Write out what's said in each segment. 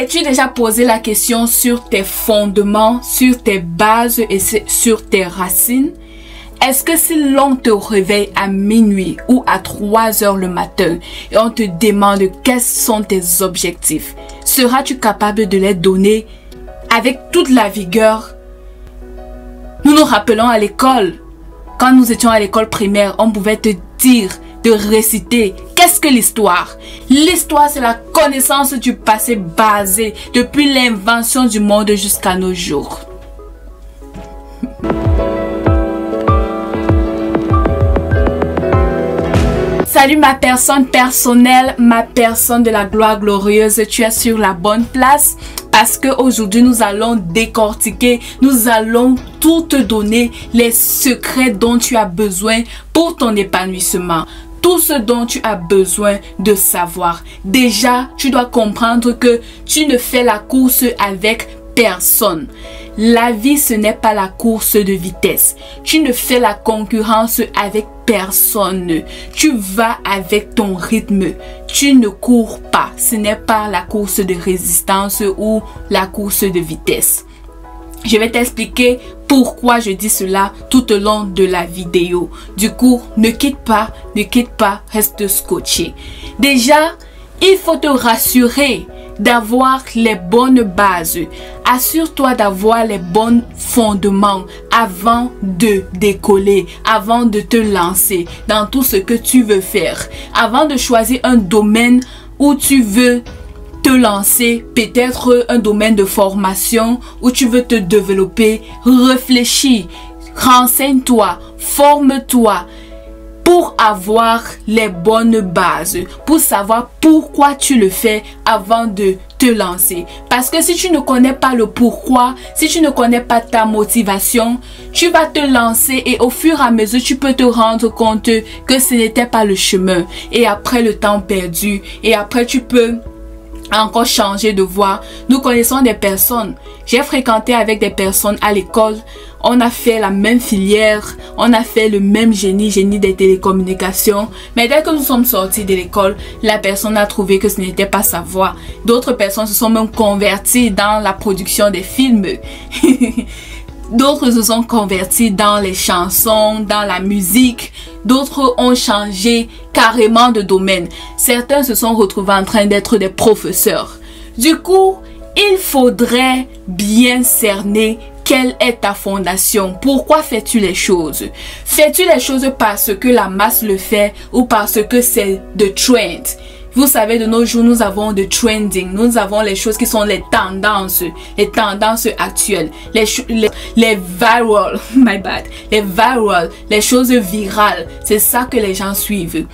T'es-tu déjà posé la question sur tes fondements, sur tes bases et sur tes racines? Est-ce que si l'on te réveille à minuit ou à 3 heures le matin et on te demande quels sont tes objectifs, seras-tu capable de les donner avec toute la vigueur? Nous nous rappelons à l'école, quand nous étions à l'école primaire, on pouvait te dire de réciter. Qu'est-ce que l'histoire? L'histoire, c'est la connaissance du passé basée depuis l'invention du monde jusqu'à nos jours. Salut ma personne personnelle, ma personne de la gloire glorieuse, tu es sur la bonne place parce que aujourd'hui nous allons décortiquer, nous allons tout te donner les secrets dont tu as besoin pour ton épanouissement. Tout ce dont tu as besoin de savoir. Déjà, tu dois comprendre que tu ne fais la course avec personne. La vie, ce n'est pas la course de vitesse. Tu ne fais la concurrence avec personne. Tu vas avec ton rythme. Tu ne cours pas. Ce n'est pas la course de résistance ou la course de vitesse. Je vais t'expliquer pourquoi je dis cela tout au long de la vidéo. Du coup, ne quitte pas, reste scotché. Déjà, il faut te rassurer d'avoir les bonnes bases. Assure-toi d'avoir les bons fondements avant de décoller, avant de te lancer dans tout ce que tu veux faire. Avant de choisir un domaine où tu veux te lancer, peut-être un domaine de formation où tu veux te développer, réfléchis, renseigne-toi, forme-toi pour avoir les bonnes bases, pour savoir pourquoi tu le fais avant de te lancer. Parce que si tu ne connais pas le pourquoi, si tu ne connais pas ta motivation, tu vas te lancer et au fur et à mesure, tu peux te rendre compte que ce n'était pas le chemin. Et après le temps perdu, et après tu peux encore changer de voie. Nous connaissons des personnes. J'ai fréquenté avec des personnes à l'école. On a fait la même filière. On a fait le même génie des télécommunications. Mais dès que nous sommes sortis de l'école, la personne a trouvé que ce n'était pas sa voie. D'autres personnes se sont même converties dans la production des films. D'autres se sont convertis dans les chansons, dans la musique. D'autres ont changé carrément de domaine. Certains se sont retrouvés en train d'être des professeurs. Du coup, il faudrait bien cerner quelle est ta fondation. Pourquoi fais-tu les choses? Fais-tu les choses parce que la masse le fait ou parce que c'est the trend? Vous savez, de nos jours, nous avons le trending. Nous avons les choses qui sont les tendances actuelles. Les viral, my bad. Les viral, les choses virales. C'est ça que les gens suivent.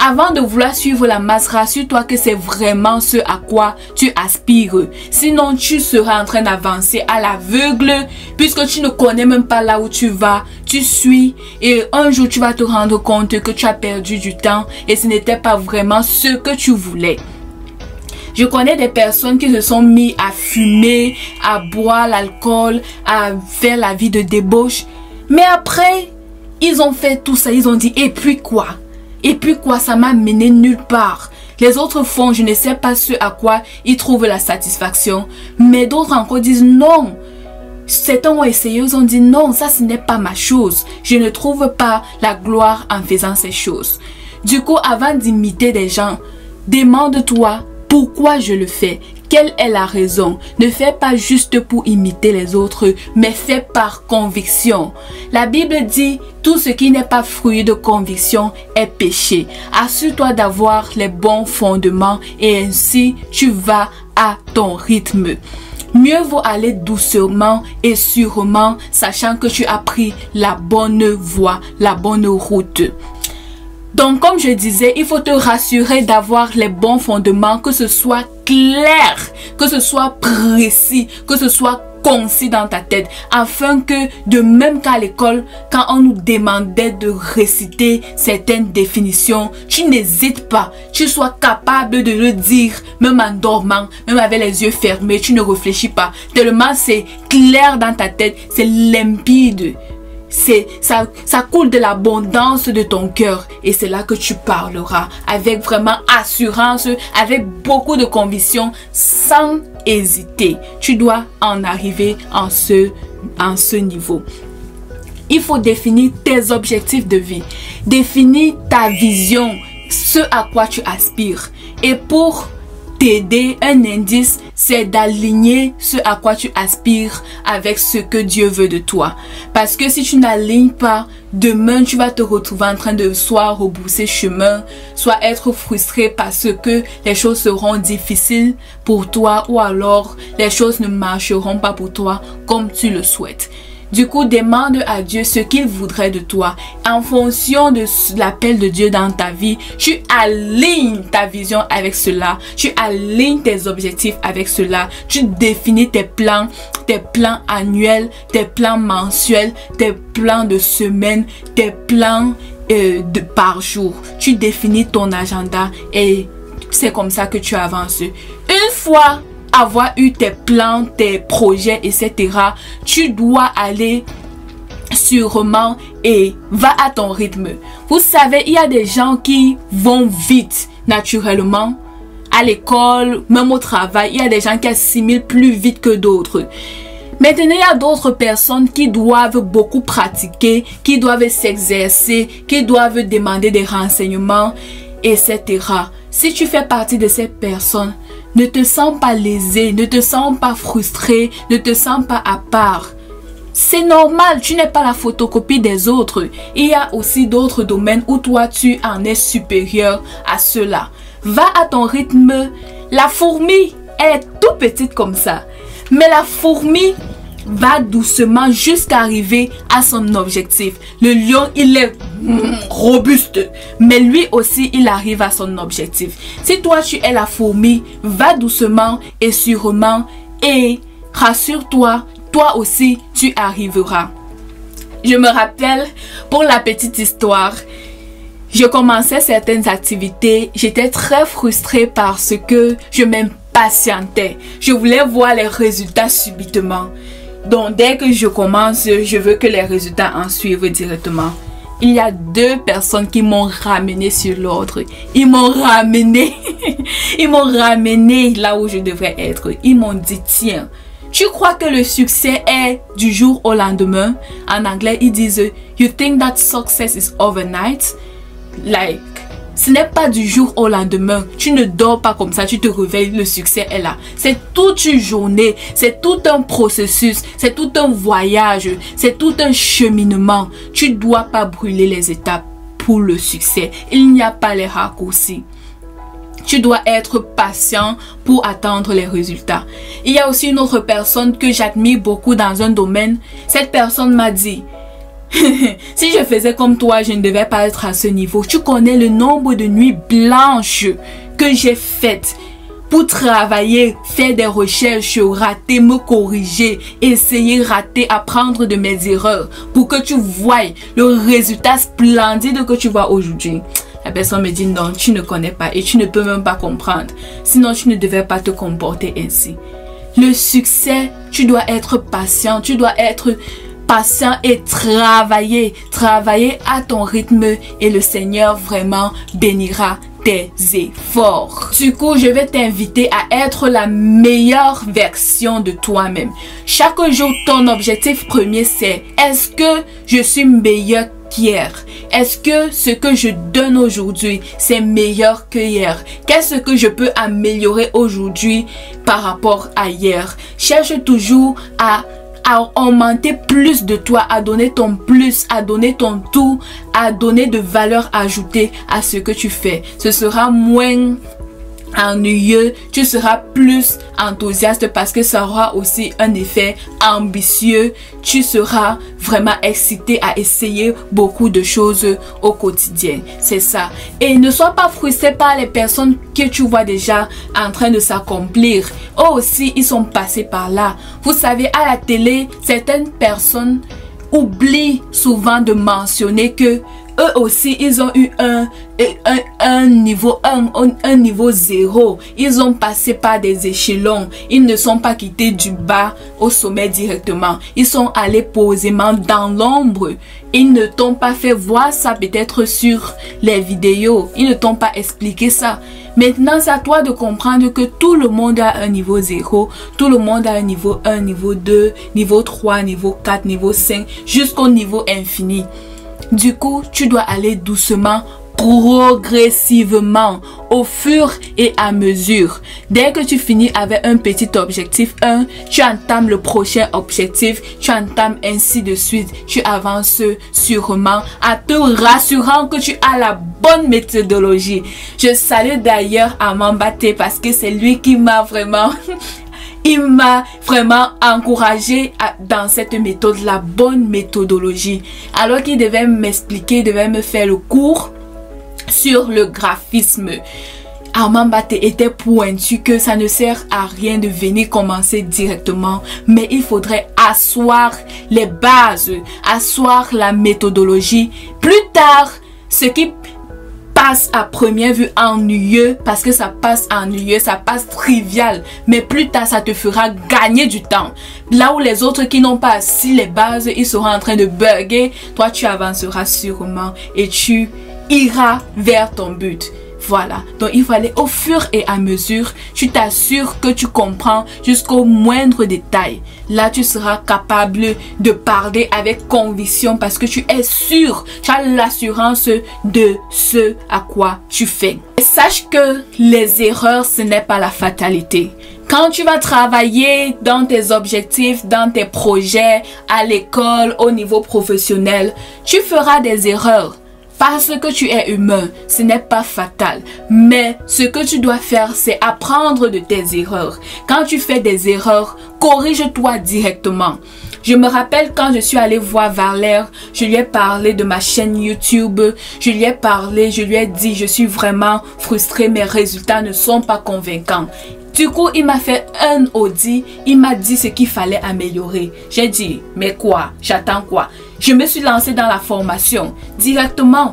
Avant de vouloir suivre la masse, rassure-toi que c'est vraiment ce à quoi tu aspires. Sinon, tu seras en train d'avancer à l'aveugle puisque tu ne connais même pas là où tu vas. Tu suis et un jour, tu vas te rendre compte que tu as perdu du temps et ce n'était pas vraiment ce que tu voulais. Je connais des personnes qui se sont mis à fumer, à boire l'alcool, à faire la vie de débauche. Mais après, ils ont fait tout ça. Ils ont dit, et puis quoi? Et puis quoi, ça m'a mené nulle part. Les autres font, je ne sais pas ce à quoi ils trouvent la satisfaction. Mais d'autres encore disent non. Certains ont essayé, ils ont dit non, ça ce n'est pas ma chose. Je ne trouve pas la gloire en faisant ces choses. Du coup, avant d'imiter des gens, demande-toi pourquoi je le fais. Quelle est la raison? Ne fais pas juste pour imiter les autres, mais fais par conviction. La Bible dit, tout ce qui n'est pas fruit de conviction est péché. Assure-toi d'avoir les bons fondements et ainsi tu vas à ton rythme. Mieux vaut aller doucement et sûrement, sachant que tu as pris la bonne voie, la bonne route. Donc, comme je disais, il faut te rassurer d'avoir les bons fondements, que ce soit clair, que ce soit précis, que ce soit concis dans ta tête, afin que de même qu'à l'école, quand on nous demandait de réciter certaines définitions, tu n'hésites pas, tu sois capable de le dire, même en dormant, même avec les yeux fermés, tu ne réfléchis pas, tellement c'est clair dans ta tête, c'est limpide. ça coule de l'abondance de ton cœur et c'est là que tu parleras avec vraiment assurance, avec beaucoup de conviction, sans hésiter. Tu dois en arriver en ce niveau. Il faut définir tes objectifs de vie, définir ta vision, ce à quoi tu aspires. Et pour t'aider, un indice, c'est d'aligner ce à quoi tu aspires avec ce que Dieu veut de toi. Parce que si tu n'alignes pas, demain tu vas te retrouver en train de soit rebourser chemin, soit être frustré parce que les choses seront difficiles pour toi ou alors les choses ne marcheront pas pour toi comme tu le souhaites. Du coup, demande à Dieu ce qu'il voudrait de toi. En fonction de l'appel de Dieu dans ta vie, tu alignes ta vision avec cela. Tu alignes tes objectifs avec cela. Tu définis tes plans annuels, tes plans mensuels, tes plans de semaine, tes plans par jour. Tu définis ton agenda et c'est comme ça que tu avances. Une fois avoir eu tes plans, tes projets, etc., tu dois aller sûrement et va à ton rythme. Vous savez, il y a des gens qui vont vite, naturellement. À l'école, même au travail, il y a des gens qui assimilent plus vite que d'autres. Maintenant, il y a d'autres personnes qui doivent beaucoup pratiquer, qui doivent s'exercer, qui doivent demander des renseignements, etc. Si tu fais partie de ces personnes, ne te sens pas lésé, ne te sens pas frustré, ne te sens pas à part. C'est normal, tu n'es pas la photocopie des autres. Il y a aussi d'autres domaines où toi tu en es supérieur à cela. Va à ton rythme. La fourmi, elle est tout petite comme ça. Mais la fourmi va doucement jusqu'à arriver à son objectif. Le lion, il est robuste, mais lui aussi, il arrive à son objectif. Si toi, tu es la fourmi, va doucement et sûrement et rassure-toi, toi aussi, tu arriveras. Je me rappelle, pour la petite histoire, je commençais certaines activités, j'étais très frustrée parce que je m'impatientais. Je voulais voir les résultats subitement. Donc, dès que je commence, je veux que les résultats en suivent directement. Il y a 2 personnes qui m'ont ramené sur l'ordre. Ils m'ont ramené. Ils m'ont ramené là où je devrais être. Ils m'ont dit, tiens, tu crois que le succès est du jour au lendemain? En anglais, ils disent, you think that success is overnight? Like, ce n'est pas du jour au lendemain. Tu ne dors pas comme ça, tu te réveilles, le succès est là. C'est toute une journée, c'est tout un processus, c'est tout un voyage, c'est tout un cheminement. Tu ne dois pas brûler les étapes pour le succès. Il n'y a pas les raccourcis. Tu dois être patient pour attendre les résultats. Il y a aussi une autre personne que j'admire beaucoup dans un domaine. Cette personne m'a dit, si je faisais comme toi, je ne devais pas être à ce niveau. Tu connais le nombre de nuits blanches que j'ai faites pour travailler, faire des recherches, rater, me corriger, essayer, rater, apprendre de mes erreurs pour que tu voies le résultat splendide que tu vois aujourd'hui. La personne me dit non, tu ne connais pas et tu ne peux même pas comprendre. Sinon, tu ne devais pas te comporter ainsi. Le succès, tu dois être patient, tu dois être patient et travailler à ton rythme et le Seigneur vraiment bénira tes efforts. Du coup, je vais t'inviter à être la meilleure version de toi-même. Chaque jour, ton objectif premier, c'est est-ce que je suis meilleur qu'hier? Est-ce que ce que je donne aujourd'hui, c'est meilleur que hier? Qu'est-ce que je peux améliorer aujourd'hui par rapport à hier? Cherche toujours à augmenter plus de toi, à donner ton plus, à donner ton tout, à donner de valeur ajoutée à ce que tu fais. Ce sera moins ennuyeux, tu seras plus enthousiaste parce que ça aura aussi un effet ambitieux. Tu seras vraiment excité à essayer beaucoup de choses au quotidien. C'est ça. Et ne sois pas frustré par les personnes que tu vois déjà en train de s'accomplir. Eux aussi, ils sont passés par là. Vous savez, à la télé, certaines personnes oublient souvent de mentionner que eux aussi, ils ont eu un niveau 1, un niveau 0. Ils ont passé par des échelons. Ils ne sont pas quittés du bas au sommet directement. Ils sont allés posément dans l'ombre. Ils ne t'ont pas fait voir ça peut-être sur les vidéos. Ils ne t'ont pas expliqué ça. Maintenant, c'est à toi de comprendre que tout le monde a un niveau 0. Tout le monde a un niveau 1, niveau 2, niveau 3, niveau 4, niveau 5, jusqu'au niveau infini. Du coup, tu dois aller doucement, progressivement, au fur et à mesure. Dès que tu finis avec un petit objectif 1, tu entames le prochain objectif, tu entames ainsi de suite. Tu avances sûrement en te rassurant que tu as la bonne méthodologie. Je salue d'ailleurs Amambate parce que c'est lui qui m'a vraiment... Il m'a vraiment encouragé dans cette méthode, la bonne méthodologie. Alors qu'il devait m'expliquer, il devait me faire le cours sur le graphisme. Amambate était pointu que ça ne sert à rien de venir commencer directement, mais il faudrait asseoir les bases, asseoir la méthodologie. Plus tard, ce qui passe à première vue ennuyeux, parce que ça passe ennuyeux, ça passe trivial, mais plus tard ça te fera gagner du temps. Là où les autres qui n'ont pas assis les bases, ils seront en train de bugger, toi tu avanceras sûrement et tu iras vers ton but. Voilà, donc il fallait au fur et à mesure, tu t'assures que tu comprends jusqu'au moindre détail. Là, tu seras capable de parler avec conviction parce que tu es sûr, tu as l'assurance de ce à quoi tu fais. Et sache que les erreurs, ce n'est pas la fatalité. Quand tu vas travailler dans tes objectifs, dans tes projets, à l'école, au niveau professionnel, tu feras des erreurs. Parce que tu es humain, ce n'est pas fatal. Mais ce que tu dois faire, c'est apprendre de tes erreurs. Quand tu fais des erreurs, corrige-toi directement. Je me rappelle quand je suis allée voir Valère, je lui ai parlé de ma chaîne YouTube, je lui ai dit, je suis vraiment frustrée, mes résultats ne sont pas convaincants. Du coup, il m'a fait un audit, il m'a dit ce qu'il fallait améliorer. J'ai dit, mais quoi? J'attends quoi? Je me suis lancée dans la formation directement.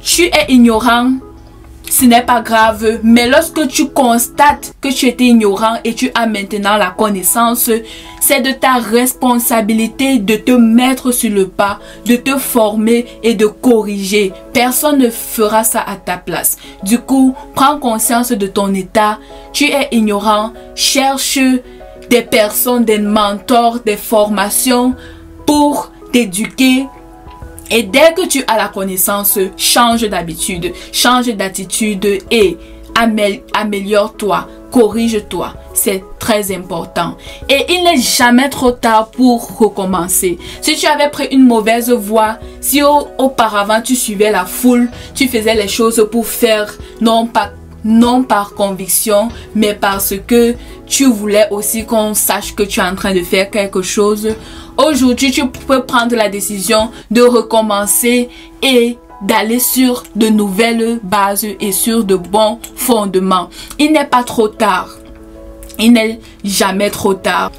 Tu es ignorant, ce n'est pas grave, mais lorsque tu constates que tu étais ignorant et tu as maintenant la connaissance, c'est de ta responsabilité de te mettre sur le pas, de te former et de corriger. Personne ne fera ça à ta place. Du coup, prends conscience de ton état. Tu es ignorant, cherche des personnes, des mentors, des formations pour t'éduquer. Et dès que tu as la connaissance, change d'habitude, change d'attitude et améliore-toi, corrige-toi. C'est très important. Et il n'est jamais trop tard pour recommencer. Si tu avais pris une mauvaise voie, si auparavant tu suivais la foule, tu faisais les choses pour faire non par conviction, mais parce que tu voulais aussi qu'on sache que tu es en train de faire quelque chose. Aujourd'hui, tu peux prendre la décision de recommencer et d'aller sur de nouvelles bases et sur de bons fondements. Il n'est pas trop tard. Il n'est jamais trop tard.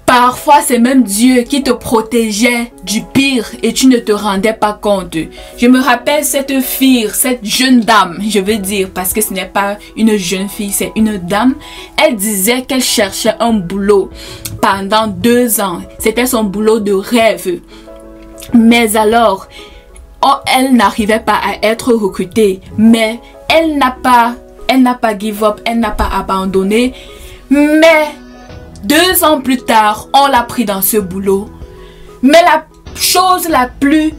Parfois, c'est même Dieu qui te protégeait du pire et tu ne te rendais pas compte. Je me rappelle cette fille, cette jeune dame, je veux dire, parce que ce n'est pas une jeune fille, c'est une dame. Elle disait qu'elle cherchait un boulot pendant 2 ans. C'était son boulot de rêve. Mais alors, elle n'arrivait pas à être recrutée. Mais elle n'a pas give up, elle n'a pas abandonné. Mais 2 ans plus tard, on l'a pris dans ce boulot. Mais la chose la plus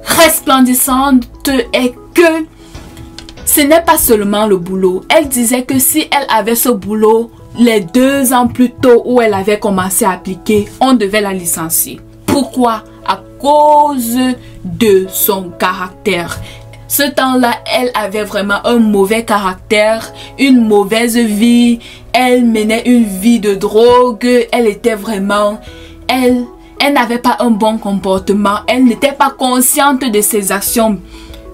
resplendissante est que ce n'est pas seulement le boulot. Elle disait que si elle avait ce boulot les 2 ans plus tôt où elle avait commencé à appliquer, on devait la licencier. Pourquoi? À cause de son caractère. Ce temps-là, elle avait vraiment un mauvais caractère, une mauvaise vie. Elle menait une vie de drogue. Elle était vraiment... Elle n'avait pas un bon comportement. Elle n'était pas consciente de ses actions.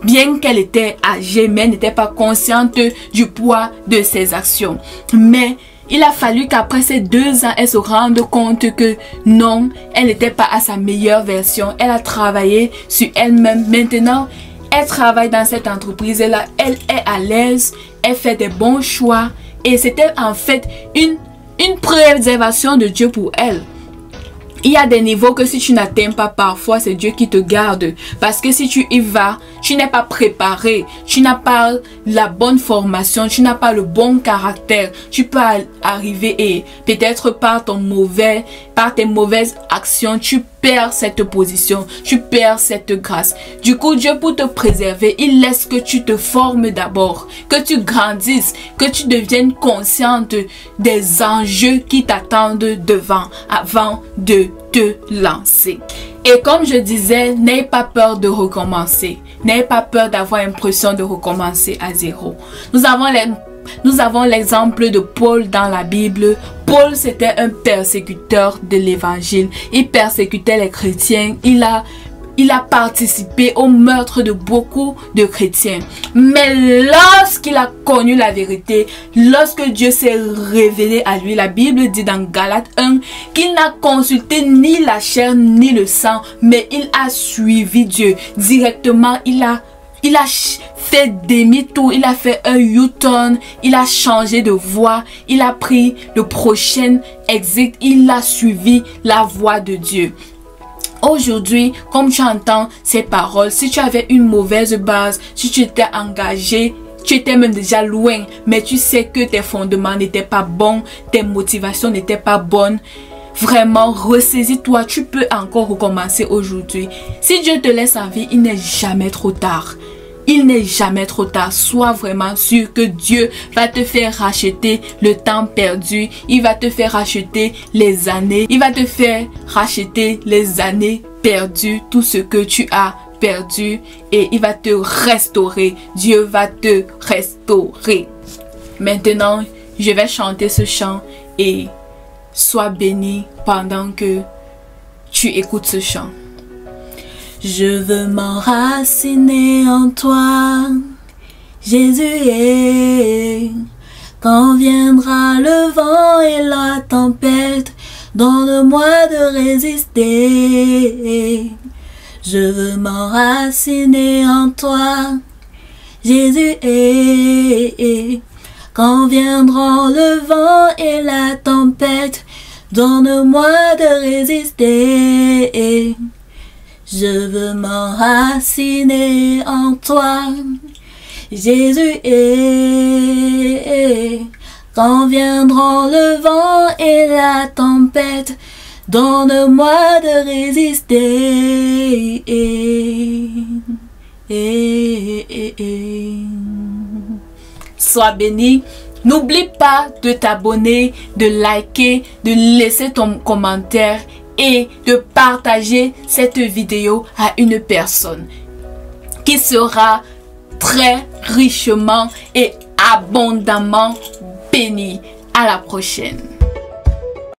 bien qu'elle était âgée, mais elle n'était pas consciente du poids de ses actions. Mais il a fallu qu'après ces 2 ans, elle se rende compte que non, elle n'était pas à sa meilleure version. Elle a travaillé sur elle-même. Maintenant, elle travaille dans cette entreprise-là. Elle est à l'aise. Elle fait des bons choix. Et c'était en fait une préservation de Dieu pour elle. Il y a des niveaux que si tu n'atteins pas parfois, c'est Dieu qui te garde. Parce que si tu y vas, tu n'es pas préparé. Tu n'as pas la bonne formation. Tu n'as pas le bon caractère. Tu peux arriver et peut-être par tes mauvaises actions, tu perds cette position. Tu perds cette grâce. Du coup, Dieu, pour te préserver, il laisse que tu te formes d'abord. Que tu grandisses. Que tu deviennes consciente des enjeux qui t'attendent devant, avant de te lancer. Et comme je disais, n'ayez pas peur de recommencer. N'ayez pas peur d'avoir l'impression de recommencer à zéro. Nous avons l'exemple de Paul dans la Bible. Paul, c'était un persécuteur de l'évangile. Il persécutait les chrétiens. Il a participé au meurtre de beaucoup de chrétiens. Mais lorsqu'il a connu la vérité, lorsque Dieu s'est révélé à lui, la Bible dit dans Galates 1 qu'il n'a consulté ni la chair ni le sang, mais il a suivi Dieu directement. Il a fait demi-tour, il a fait un U-turn, il a changé de voie, il a pris le prochain exit, il a suivi la voie de Dieu. Aujourd'hui, comme tu entends ces paroles, si tu avais une mauvaise base, si tu étais engagé, tu étais même déjà loin, mais tu sais que tes fondements n'étaient pas bons, tes motivations n'étaient pas bonnes, vraiment, ressaisis-toi, tu peux encore recommencer aujourd'hui. Si Dieu te laisse en vie, il n'est jamais trop tard. Il n'est jamais trop tard. Sois vraiment sûr que Dieu va te faire racheter le temps perdu. Il va te faire racheter les années. Il va te faire racheter les années perdues. Tout ce que tu as perdu. Et il va te restaurer. Dieu va te restaurer. Maintenant, je vais chanter ce chant. Et sois béni pendant que tu écoutes ce chant. Je veux m'enraciner en toi, Jésus, quand viendra le vent et la tempête, donne-moi de résister. Je veux m'enraciner en toi, Jésus, quand viendront le vent et la tempête, donne-moi de résister. Je veux m'enraciner en toi, Jésus, quand viendront le vent et la tempête, donne-moi de résister. Sois béni. N'oublie pas de t'abonner, de liker, de laisser ton commentaire et de partager cette vidéo à une personne qui sera très richement et abondamment bénie. À la prochaine.